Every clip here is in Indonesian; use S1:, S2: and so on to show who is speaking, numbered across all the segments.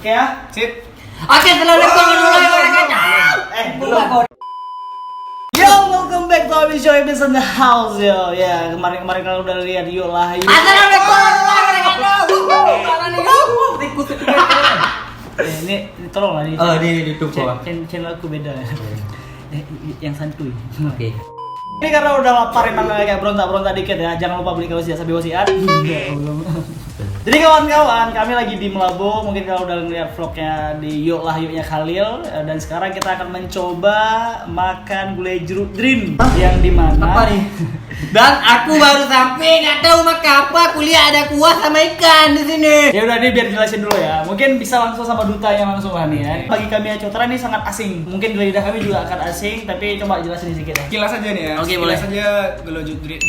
S1: Oke ya?
S2: Sip.
S3: Oke, assalamualaikum warahmatullahi wabarakatuh.
S1: Belum. Yo, welcome back to our show episode in the house yo. Ya, kemarin kalau udah lihat yuk lah.
S3: Assalamualaikum warahmatullahi wabarakatuh.
S1: Ini tolong lah ini.
S3: Oh, di YouTube gua.
S1: Channel aku beda. Yang santuy.
S3: Oke.
S1: Ini karena udah lapar emang kayak berontak-berontak dikit ya. Jangan lupa beli kaos jasa wasiat. Jadi kawan-kawan, kami lagi di Melabu. Mungkin kalau udah ngeliat vlognya di Yuk lah Yuknya Khalil. Dan sekarang kita akan mencoba makan gulai jeruk drin. Yang dimana?
S3: Apa nih? Dan aku baru sampai, nggak tahu makan apa. Kuliah ada kuah sama ikan di sini.
S1: Ya udah nih biar jelasin dulu ya. Mungkin bisa langsung sama dutanya langsung lah nih ya. Bagi kami yang Cotra ini sangat asing. Mungkin di lidah kami juga akan asing, tapi coba jelasin sedikit ya.
S2: Kilas aja nih ya.
S1: Oke,
S2: Kilas
S1: boleh.
S2: aja gulai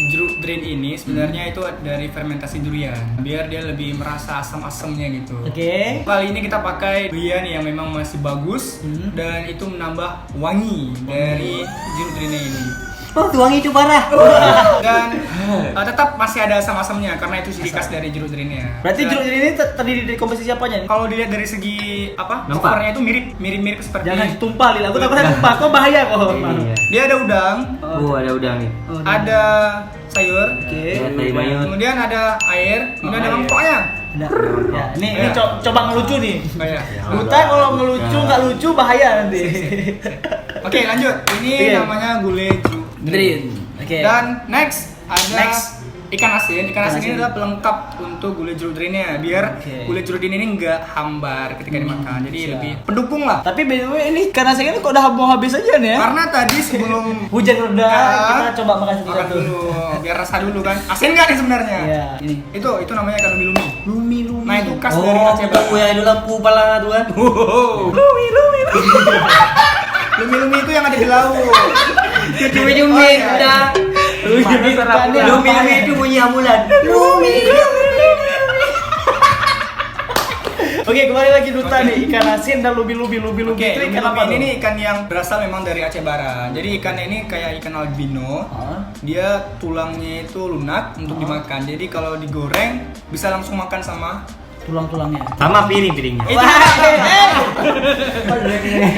S2: jeruk drin ini sebenarnya itu dari fermentasi durian. Biar dia lebih merasa asam-asamnya gitu.
S1: Oke.
S2: Kali ini kita pakai durian yang memang masih bagus dan itu menambah wangi dari jeruk drin ini.
S3: Oh, wangi itu parah.
S2: Dan tetap masih ada asam-asamnya karena itu ciri khas dari jeruk drinnya.
S1: Berarti
S2: Dan
S1: jeruk drin ini terdiri dari komposisi apanya nih?
S2: kalau dilihat dari segi apa?
S3: Nampak.
S2: Covernya itu mirip seperti
S1: Jangan tumpah Lil. Aku takutnya tumpah. Kok bahaya kok.
S3: Iya.
S2: dia ada udang,
S3: Oh, ada udang nih.
S2: ada sayur,
S1: Oke.
S3: Ya, tadi mayur.
S2: kemudian ada air, kemudian ada mangkoknya.
S1: Nah, ya, ini coba ngelucu nih.
S2: Oh, ya.
S1: Duta kalau ngelucu nggak lucu bahaya nanti.
S2: Oke, lanjut. Ini
S1: Iya.
S2: namanya gulai jeruk
S1: Drin. Oke.
S2: Dan next ada
S1: Next.
S2: ikan asin. Ikan asin ini
S1: asin.
S2: adalah pelengkap untuk gulai jeruk drinnya biar
S1: Oke.
S2: gulai jeruk drin ini nggak hambar ketika dimakan. Jadi
S1: siap.
S2: lebih pendukung lah.
S1: Tapi by the way ini karena saya ini kok udah mau habis aja nih ya.
S2: Karena tadi sebelum
S1: Hujan reda,
S2: Ya.
S1: kita coba makan
S2: makan
S1: satu-satu.
S2: dulu, biar rasa dulu kan. Asin nggak nih sebenarnya?
S1: Iya, ini.
S2: Itu namanya ikan lumi-lumi.
S1: Lumi.
S2: Nah itu khas
S3: Oh,
S2: dari Aceh Barat.
S3: ya ada lampu pala tuh kan.
S1: Lumi.
S2: Lumi-lumi itu yang ada di laut.
S3: Cumi-cumi
S2: Oh, iya.
S3: udah. Lumi-lumi itu bunyi ambulan.
S1: Oke, kembali lagi Duta nih. Ikan asin dan lubi-lubi
S2: Oke,
S1: itu ikan apa
S2: lumi-lumi ini
S1: tuh?
S2: ikan yang berasal memang dari Aceh Barat. Jadi ikan ini kayak ikan albino.
S1: Hah?
S2: Dia tulangnya itu lunak untuk dimakan. Jadi kalau digoreng bisa langsung makan sama
S1: Tulang-tulangnya.
S3: Sama piringnya.
S2: itu.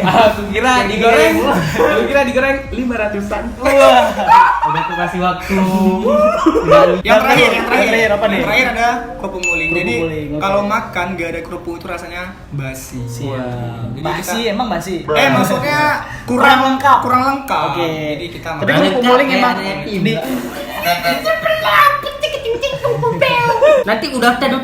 S4: Aku kira digoreng 500-an.
S1: Wah.
S3: Udah aku kasih waktu.
S2: Yang terakhir
S1: apa nih?
S2: Yang terakhir ada kerupuk muling.
S1: Kerupuk
S2: Jadi
S1: muling, oke.
S2: kalau makan gak ada kerupuk itu rasanya basi.
S1: Siap.
S2: Jadi
S1: Basi
S2: kita-
S1: emang basi.
S2: Maksudnya
S1: Kurang lengkap.
S2: Kurang lengkap.
S1: Oke.
S2: Jadi kita
S1: Tapi
S2: makan.
S1: kerupuk muling emang di
S3: Nanti udah tadi.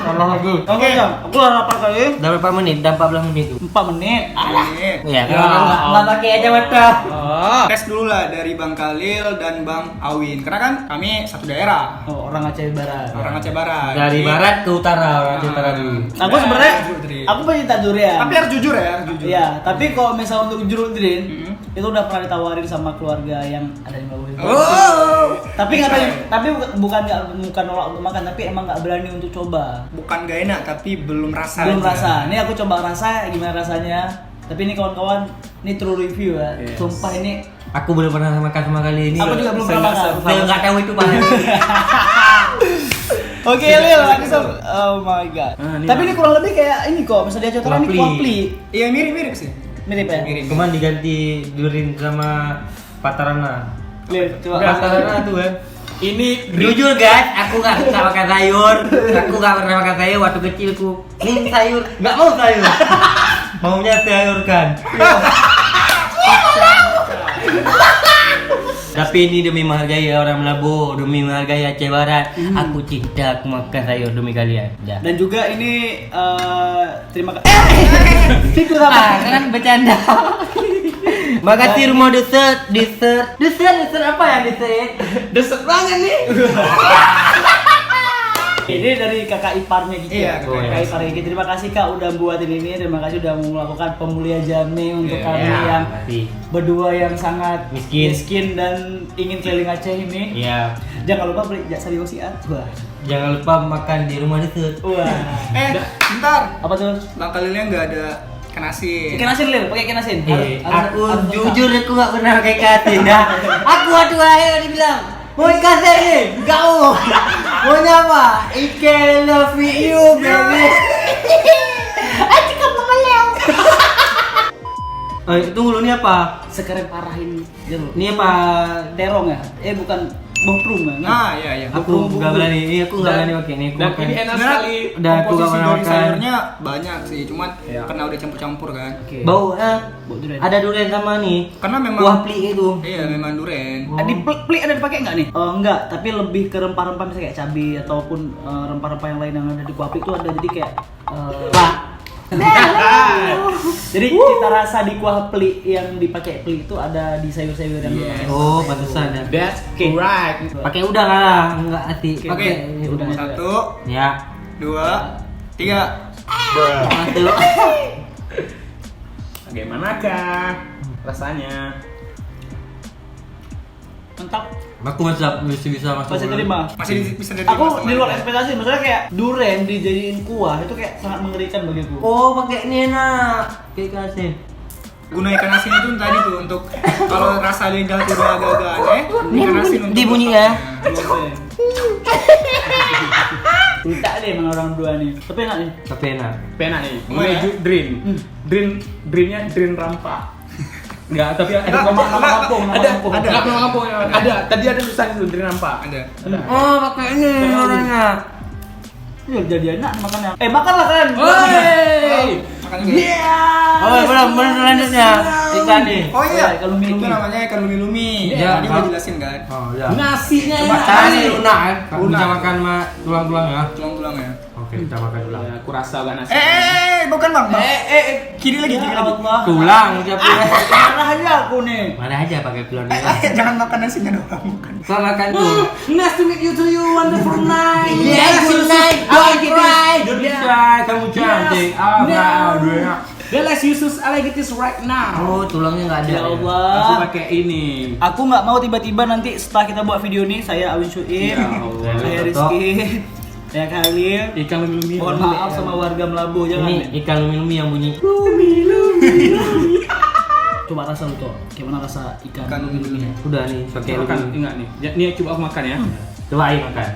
S3: Tolong aku.
S1: Oke, aku udah lapar kali.
S3: Udah berapa menit? Udah 14 menit tuh.
S1: 4 menit.
S2: Ini.
S3: Iya,
S1: Ya.
S3: nggak pakai aja mata.
S2: Tes dulu lah dari Bang Khalil dan Bang Awin. Karena kan kami satu daerah.
S1: Oh, orang Aceh Barat.
S2: Orang Aceh Barat.
S3: Dari
S2: Jadi-
S3: barat ke utara, orang utara dulu.
S1: Aku sebenarnya
S2: jeruk drin.
S1: aku pencinta durian.
S2: Tapi harus jujur ya, jujur.
S1: Iya, tapi kalau misal untuk jeruk drin,
S2: Mm-mm.
S1: itu udah pernah ditawarin sama keluarga yang ada di Melabu.
S2: Oh.
S1: Tapi nggak tapi bukan nolak untuk makan, tapi emang nggak berani untuk coba.
S2: Bukan gak enak, tapi belum rasa.
S1: Belum
S2: aja.
S1: rasa. Ini aku coba rasa gimana rasanya. Tapi ini kawan-kawan, ini true review ya.
S4: Yes.
S1: Sumpah ini
S3: Aku belum pernah makan sama kali ini.
S1: aku juga belum pernah makan.
S3: Saya nggak tahu itu mana.
S1: Oke, Lil, langsung. Oh my god.
S4: ini
S1: Tapi ini kurang lebih kayak ini kok, misalnya dia cotoran ini
S3: Kuapli.
S1: kuapli.
S2: Iya mirip-mirip sih.
S1: Mirip ya?
S2: Mirip.
S3: Cuman diganti durin sama patarana.
S1: Lil, coba.
S3: Patarana tuh kan.
S4: Ini
S3: Jujur guys, aku nggak suka makan sayur. Aku nggak pernah makan sayur waktu kecil. Aku sayur, nggak mau sayur. Maunya sayur kan. Tapi ini demi menghargai orang Melabu, demi menghargai Aceh Barat. Aku cinta, aku makan sayur demi kalian. Dah.
S1: Dan juga ini terima kasih. Itu apa?
S3: Kan bercanda. Makasih rumah dessert apa yang dessert?
S4: deset banget nih.
S1: Ini dari kakak iparnya Kiki.
S2: Iya,
S1: kakak iparnya Kiki. Terima kasih Kak udah buatin ini. Terima kasih udah melakukan pemulia jame untuk
S2: Iya,
S1: kami
S3: ya,
S1: yang
S3: makasih.
S1: berdua yang sangat
S3: Miskin.
S1: dan ingin keliling Aceh ini.
S3: Iya.
S1: Jangan lupa beli jasa wasiat. Wah.
S3: Jangan lupa makan di rumah dessert.
S1: Wah.
S2: Bentar.
S1: Apa tuh?
S2: Bang Khalilnya nggak ada ikan asin.
S1: Ikan asin Lil, pakai ikan asin.
S3: Aku
S1: harus
S3: jujur aku nggak pernah pakai katin dah. Aku waktu lahir dibilang mau ikan asin, nggak mau. Maunya apa? Ikan love you baby. Tunggu lu ini apa?
S1: Sekeren parah ini.
S3: Ini apa?
S1: Terong ya? Bukan bohprum ya?
S2: Nah, iya.
S3: Aku nggak berani. Ini aku nggak berani pakai ini.
S4: Dan ini enak sekali.
S3: Udah aku nggak
S2: Komposisi
S3: pernah
S2: dari
S3: makan.
S2: sayurnya banyak sih, cuman
S4: Iya.
S2: karena udah campur-campur kan.
S1: Oke.
S3: Bau
S1: Bau durian.
S3: ada durian sama nih.
S2: Karena memang
S3: Kuah pli itu.
S2: Iya, memang duren.
S1: Di plik ada dipakai nggak nih? Enggak, tapi lebih ke rempah-rempah misalnya kayak cabai ataupun rempah-rempah yang lain yang ada di kuah plik itu ada jadi kayak jadi cita rasa di kuah plik yang dipakai plik itu ada di sayur-sayur yang dipakai.
S3: Oh, pantesan ya.
S4: That's right.
S3: Pakai udang lah, enggak hati.
S2: Oke.
S1: Udah.
S2: 1,
S3: Ya.
S2: 2, 3.
S3: Satu.
S4: Bagaimanakah rasanya?
S1: Mantap.
S3: Aku masih bisa masuk.
S1: Masih terima.
S2: Masih bisa diterima.
S1: Aku
S2: sama
S1: di luar
S2: dia.
S1: ekspektasi, maksudnya kayak durian dijadiin kuah itu kayak sangat mengerikan bagiku.
S3: Oh, pakai ini enak. Kayak kasih.
S2: Guna ikan asin itu tadi tuh untuk kalau rasa lidah tuh udah agak-agak aneh, ikan asin untuk
S3: Dibunyi ya?
S1: Tidak deh emang orang dua nih. Tapi enak nih.
S3: Tapi enak.
S4: Penak nih.
S2: Gimana?
S4: Menuju Drin. Drinnya Drin Rampa. Enggak, tapi ada
S2: Enggak,
S4: nama
S2: enggak,
S4: kampung,
S2: ada.
S4: Enggak, nama kampung. Ada. Tadi ada tulisan itu Drin Rampa.
S2: Ada.
S3: Oh, pakai ini orangnya.
S1: Ya jadi enak makannya. Makanlah kan.
S4: Woi.
S2: Makan juga.
S3: Oh, belum selanjutnya. Ikan nih.
S2: Oh iya,
S1: ikan lumi-lumi.
S2: itu namanya ikan lumi-lumi.
S3: Iya.
S2: Tadi udah jelasin kan.
S3: Oh, ya.
S4: Nasinya
S2: Coba
S4: enak.
S2: cari.
S3: Lunak kan? Kamu
S2: Lunak.
S3: bisa makan sama tulang-tulang ya?
S2: Tulang-tulang ya.
S3: Oke, kita makan tulang.
S4: Ya, aku rasa agak nasi.
S2: Bukan bang. Kiri lagi, kiri lagi.
S1: Allah.
S3: Tulang siapa ya?
S1: Marah aja aku nih.
S3: Mana aja pakai tulang dia.
S2: Jangan makan nasinya doang, bukan.
S3: Kau makan tuh.
S4: Nice to meet you to you, wonderful night.
S3: Yes, good night. Don't cry. Don't
S4: Yeah.
S3: cry. Kamu cantik. Ah,
S4: No.
S3: dua.
S4: Then let's use this alligators right now.
S3: Oh, tulangnya nggak ada.
S1: Ya
S4: Aku
S1: Allah.
S4: pakai ini.
S1: Aku nggak mau tiba-tiba nanti setelah kita buat video ini saya Awin Syuib,
S4: Ya Allah.
S1: saya Rizky, saya Khalil.
S4: Ikan lumi-lumi.
S1: Mohon maaf sama warga Melabuh jangan.
S3: Ini ikan lumi-lumi yang bunyi.
S1: Coba rasa lu tuh. Gimana rasa ikan
S2: Ikan
S1: lumi-lumi?
S3: Udah nih, pakai
S4: Makan,
S3: lumi.
S4: ingat nih. Nih coba aku makan ya.
S3: Coba ayo makan.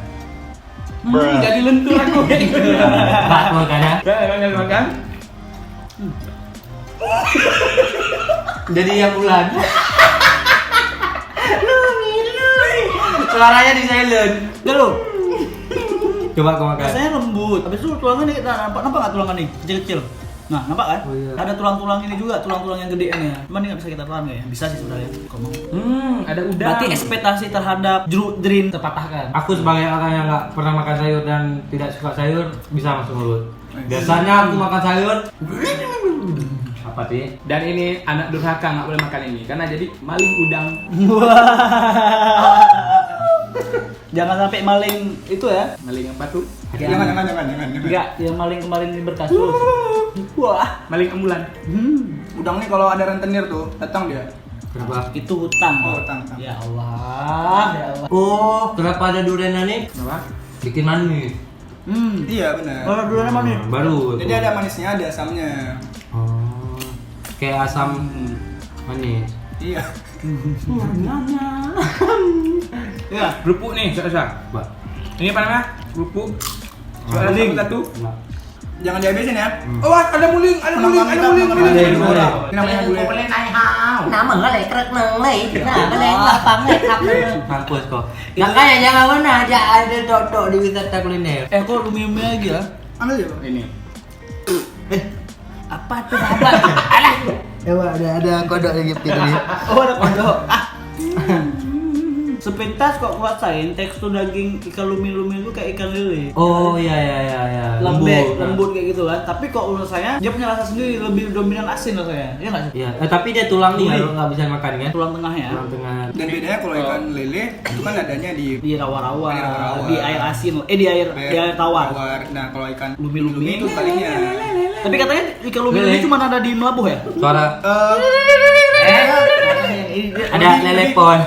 S4: Jadi lentur aku.
S3: Nggak mau makan ya?
S4: Jangan makan.
S3: Jadi yang bulan. Suaranya di silent.
S1: Enggak lu.
S3: Coba kau makan.
S1: Rasanya lembut. Habis itu tulangnya nih, nampak nggak tulangnya nih? Kecil-kecil. Nah, nampak kan?
S3: Oh, iya.
S1: Ada tulang-tulang ini juga, tulang-tulang yang gede ini ya. Cuman ini nggak bisa kita telan nggak ya? Bisa sih sebenarnya. Kalau mau.
S4: Ada udang.
S1: Berarti ekspektasi terhadap jeruk drin terpatahkan.
S3: Aku sebagai orang yang nggak pernah makan sayur dan tidak suka sayur bisa masuk mulut. Biasanya aku makan sayur. Apa sih?
S4: Dan ini anak durhaka nggak boleh makan ini karena jadi maling udang.
S1: Jangan sampai maling itu ya.
S4: Maling apa tuh?
S2: Jangan.
S1: Enggak, yang maling kemarin di berkasus. Wah.
S4: Maling ambulan.
S2: Udang nih kalau ada rentenir tuh, datang dia.
S3: Kenapa?
S1: Itu hutang.
S2: Oh, hutang.
S1: Ya Allah, ya Allah.
S3: Oh, kenapa ada duriannya nih?
S4: Kenapa?
S3: Bikin manis.
S2: Iya benar.
S1: Kalau dulu nama nih.
S3: Baru.
S2: Jadi ada manisnya, ada asamnya.
S3: Oh, kayak asam manis.
S2: Iya.
S1: Ya.
S4: Kerupuk nih, Sa.
S3: Mbak.
S4: Ini apa namanya? Kerupuk. Ada
S1: Muling.
S4: satu.
S3: Mbak.
S2: Jangan dihabisin ya.
S4: Oh, ada muling, ada muling, ada muling.
S2: Ini namanya gulai.
S3: Nama nggak lekrek ngelai, kenapa lapang lekap Mampus kok. Makanya jangan mana aja ada dok di wisata kuliner.
S1: Kok lumi-lumi lagi ya?
S2: Ambil aja. Bang.
S4: Ini.
S1: Apa tuh apa? Alah.
S3: Ada kodok lagi gitu nih.
S1: Oh, ada kodok. Sepintas kok kuasain tekstur daging ikan lumi-lumi itu kayak ikan lele.
S3: Oh iya.
S1: Lembut kayak gitu kan. Tapi kok menurut saya dia punya rasa sendiri, lebih dominan asin rasanya. Iya nggak sih?
S3: Iya, tapi dia tulang nih
S1: Gurih.
S3: kalau nggak bisa makan kan?
S1: Tulang tengahnya.
S3: Tulang tengah.
S2: Dan bedanya kalau ikan lele itu kan adanya di
S1: Di rawa-rawa,
S2: Di rawa-rawa.
S1: di air asin, di air tawar.
S2: Nah, kalau ikan
S1: Lumi-lumi.
S2: itu baliknya.
S1: Tapi katanya ikan lumi-lumi
S3: Lele.
S1: cuma ada di Melabuh ya?
S3: Suara
S1: Ada
S3: lelepon.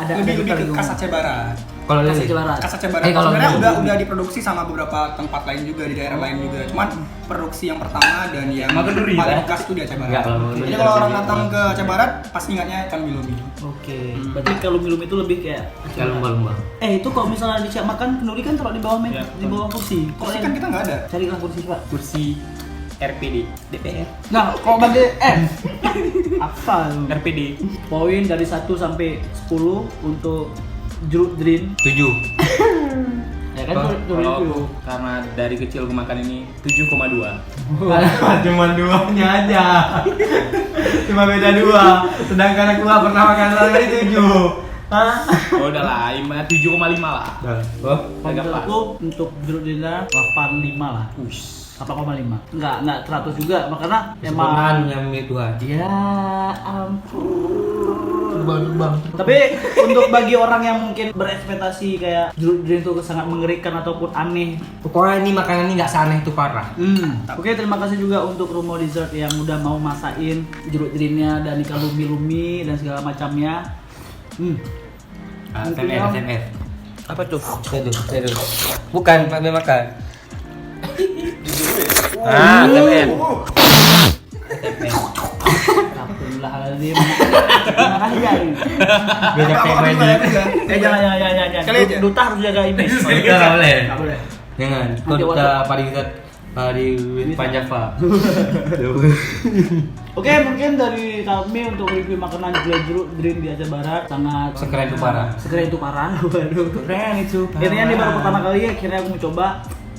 S1: Ada
S2: lebih ke khas Aceh Barat.
S3: Kalau
S1: Khas
S3: lele.
S1: Aceh Barat.
S2: Khas Aceh Barat.
S3: Kalau
S2: Sebenarnya
S3: lele.
S2: udah diproduksi sama beberapa tempat lain juga di daerah lain juga. Cuman produksi yang pertama dan yang
S4: Makan duri,
S2: paling
S4: kan?
S2: khas itu di Aceh Barat.
S3: Enggak, kalau lele.
S2: Jadi kalau orang datang ke Aceh Barat pasti ingatnya ikan lumi.
S1: Oke. Berarti ikan lumi-lumi itu lebih kayak
S3: Kalau lumba-lumba.
S1: itu kalau misalnya dicak makan kenduri kan taruh di bawah
S4: Ya,
S1: di bawah kursi.
S2: Kursi kan kita nggak ada.
S1: Carilah kursi, Pak.
S4: Kursi. RPD.
S3: DPR.
S1: Nah, kalau bagi apa lu?
S4: RPD.
S1: Poin dari 1 sampai 10 untuk jeruk drin.
S3: 7.
S1: Ya kan
S3: Oh,
S1: tuh
S4: Kalau
S1: review.
S4: aku karena dari kecil gue makan ini 7,2.
S3: Cuma 2-nya aja. Cuma beda 2. Sedangkan aku nggak pernah makan lagi 7. Hah?
S4: Oh udah lah, 7,5 lah.
S3: Oh,
S1: Kalau
S4: Agak pas.
S1: aku untuk jeruk drinnya 85 lah. 8,5. Enggak 100 juga, karena
S3: sempurnaan
S1: emang
S3: yang milik Tuhan.
S1: ya ampun. Bang. Tapi untuk bagi orang yang mungkin berekspektasi kayak jeruk drin itu sangat mengerikan ataupun aneh.
S3: Pokoknya ini makanan ini nggak seaneh itu parah.
S1: Oke, terima kasih juga untuk Rumo Dessert yang udah mau masakin jeruk drinnya dan ikan lumi-lumi dan segala macamnya.
S3: ASMR. Apa tuh? Itu. Bukan Pak Be makan. ASMR.
S1: Alhamdulillahirrahmanirrahim. Marah ya ini.
S3: Beda kayak main di.
S1: Jangan.
S2: Kali aja.
S1: Duta harus jaga image.
S3: Nggak boleh.
S1: Nggak boleh.
S3: Jangan. Kau
S1: Nanti
S3: duta pariwisata Panjava.
S1: Oke, mungkin dari kami untuk review makanan jeruk drin di Aceh Barat sangat
S3: Sekeren itu parah.
S1: Sekeren itu parah. Waduh.
S3: Keren itu.
S1: Intinya ini baru pertama kali akhirnya aku mau coba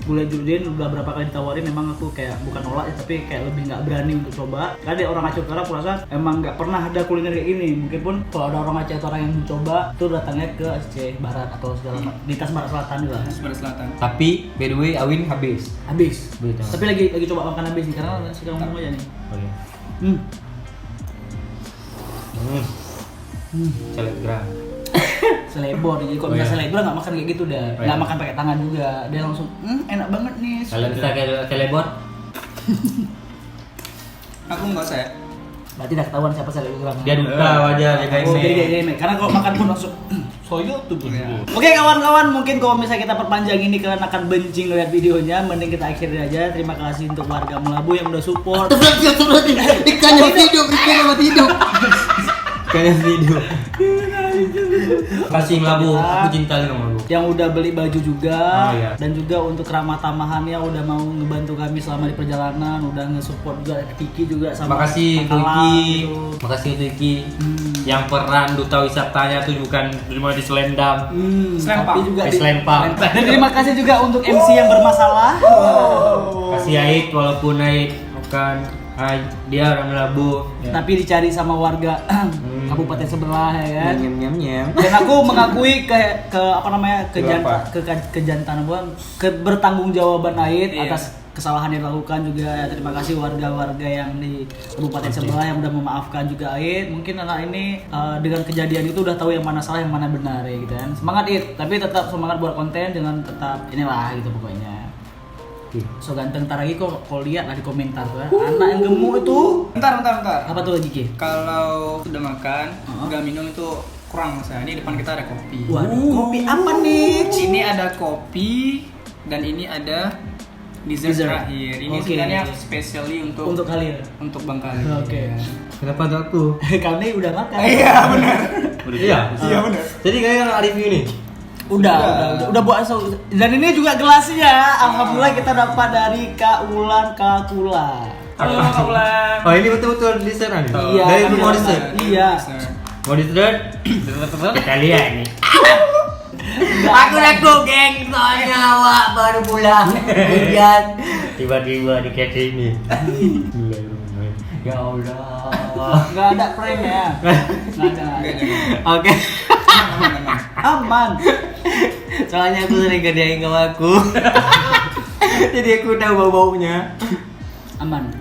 S1: gulai jeruk drin. Udah berapa kali ditawarin, emang aku kayak bukan nolak ya, tapi kayak lebih nggak berani untuk coba. Karena di orang Aceh Utara aku rasa emang nggak pernah ada kuliner kayak ini. Mungkin pun kalau ada orang Aceh Utara yang mencoba, itu datangnya ke Aceh Barat atau segala di tas Barat Selatan lah.
S2: Sebelah selatan.
S3: Tapi by the way Awin habis.
S1: Habis.
S3: Betul.
S1: Tapi lagi coba makan habis nih karena sedang ngomong aja nih.
S3: Oh iya. Selebgram.
S1: Selebor, jadi kalau
S3: Oh,
S1: misalnya
S3: iya.
S1: selebor nggak makan kayak gitu dah,
S3: Oh,
S1: nggak
S3: iya.
S1: makan pakai tangan juga, dia langsung enak banget nih.
S3: Kalau bisa kayak selebor,
S2: Aku nggak usah ya.
S1: Berarti udah ketahuan siapa selebor.
S3: dia duta wajah jaga
S1: Oh, jadi
S3: image.
S1: kayak gini. Karena kalau makan pun langsung soyo tuh.
S2: Iya.
S1: Oke kawan-kawan, mungkin kalau misalnya kita perpanjang ini kalian akan benci ngeliat videonya, mending kita akhiri aja. Terima kasih untuk warga Melabu yang udah support.
S3: Ikannya hidup. Ikannya hidup. Kasih Melabu, aku cinta sama Melabu.
S1: Yang udah beli baju juga,
S3: Oh, iya.
S1: dan juga untuk ramah tamahannya udah mau ngebantu kami selama di perjalanan, udah nge-support juga Kiki juga sama
S3: Makasih
S1: Kakalang
S3: Tuki,
S1: gitu.
S3: makasih Tuki. Yang peran duta wisatanya tuh bukan cuma di Selendam.
S2: Selempang.
S1: Tapi juga
S3: Selempang.
S1: Dan terima kasih juga untuk MC yang bermasalah.
S3: Kasih Aik walaupun Aik bukan dia orang Melabu.
S1: Tapi dicari sama warga kabupaten sebelah ya kan.
S3: Nyam.
S1: Dan aku mengakui ke apa namanya
S3: Apa?
S1: kejantanan bertanggung-jawaban Ait
S2: Iya.
S1: atas kesalahan yang dilakukan juga. Terima kasih warga-warga yang di kabupaten sebelah yang udah memaafkan juga Ait. Mungkin anak ini dengan kejadian itu udah tahu yang mana salah yang mana benar ya gitu kan. Semangat Ait, tapi tetap semangat buat konten, jangan tetap inilah gitu pokoknya. So ganteng, ntar lagi kok lihat lah di komentar tuh ya. Anak yang gemuk itu
S2: Bentar.
S1: apa tuh lagi Ki?
S2: Kalau sudah makan, nggak minum itu kurang mas. Ini depan kita ada kopi.
S1: Waduh, kopi apa nih?
S2: Ini ada kopi dan ini ada dessert
S1: Dessert.
S2: terakhir. Ini
S1: Oke.
S2: sebenarnya specially untuk
S1: Khalil.
S2: Bang Khalil.
S1: Oke.
S3: Kenapa tuh aku?
S1: Kami udah makan.
S2: Iya benar.
S3: Iya.
S2: Iya benar.
S3: Jadi kayak review nih.
S1: Udah buat dan ini juga gelasnya. Alhamdulillah kita dapat dari Kak Ulan Kakula.
S4: Halo Kak Ulan.
S3: Oh ini betul-betul dessert nih.
S1: Iya.
S3: Dari
S1: kan
S3: mau
S1: kita-
S3: dessert.
S1: Iya.
S3: Mau dessert? Kita lihat nih.
S1: Aku
S3: geng soalnya awak baru pulang hujan. Tiba-tiba dikasih ini. Ya Allah.
S1: nggak ada prank ya. Nggak ada.
S3: Oke.
S1: Aman.
S3: Soalnya aku sering kerjain sama aku. Jadi aku tahu bau-baunya.
S1: Aman.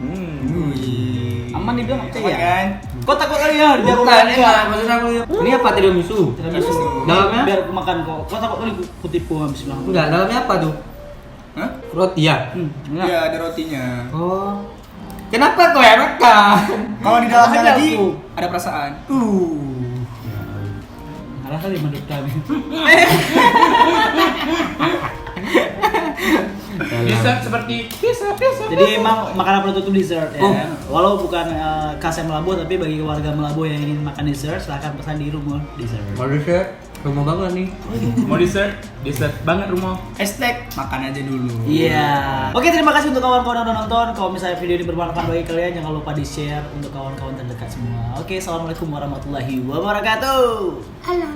S2: Wih.
S1: Aman dibilang apa
S2: Aman
S1: ya?
S2: kan?
S1: Kok takut kali ya? Biar aku
S3: Bukan,
S1: makan.
S3: maksud aku ini apa tiramisu?
S1: Tiramisu.
S3: Dalamnya?
S1: Biar aku makan kok. Kok takut kali aku tipu habis bilang.
S3: Enggak, dalamnya apa tuh?
S2: Hah?
S3: Roti ya?
S1: Enggak.
S2: Iya ada rotinya.
S3: Oh. Kenapa kau yang makan?
S2: Kalau di dalamnya
S1: Ada
S2: lagi
S1: aku.
S2: ada perasaan.
S1: Alah kali menurut kami.
S4: Dessert seperti pizza.
S1: Jadi emang makanan penutup dessert ya.
S3: Oh.
S1: Walau bukan khasnya Melabu, tapi bagi warga Melabu yang ingin makan dessert silahkan pesan di Rumo Dessert.
S3: Mau dessert? Rumah banget nih.
S4: Mau dessert banget rumah.
S2: Hashtag makan aja dulu.
S1: Iya. Oke, terima kasih untuk kawan-kawan yang udah nonton. Kalau misalnya video ini bermanfaat bagi kalian, jangan lupa di-share untuk kawan-kawan terdekat semua. Oke, assalamualaikum warahmatullahi wabarakatuh.
S5: Alah,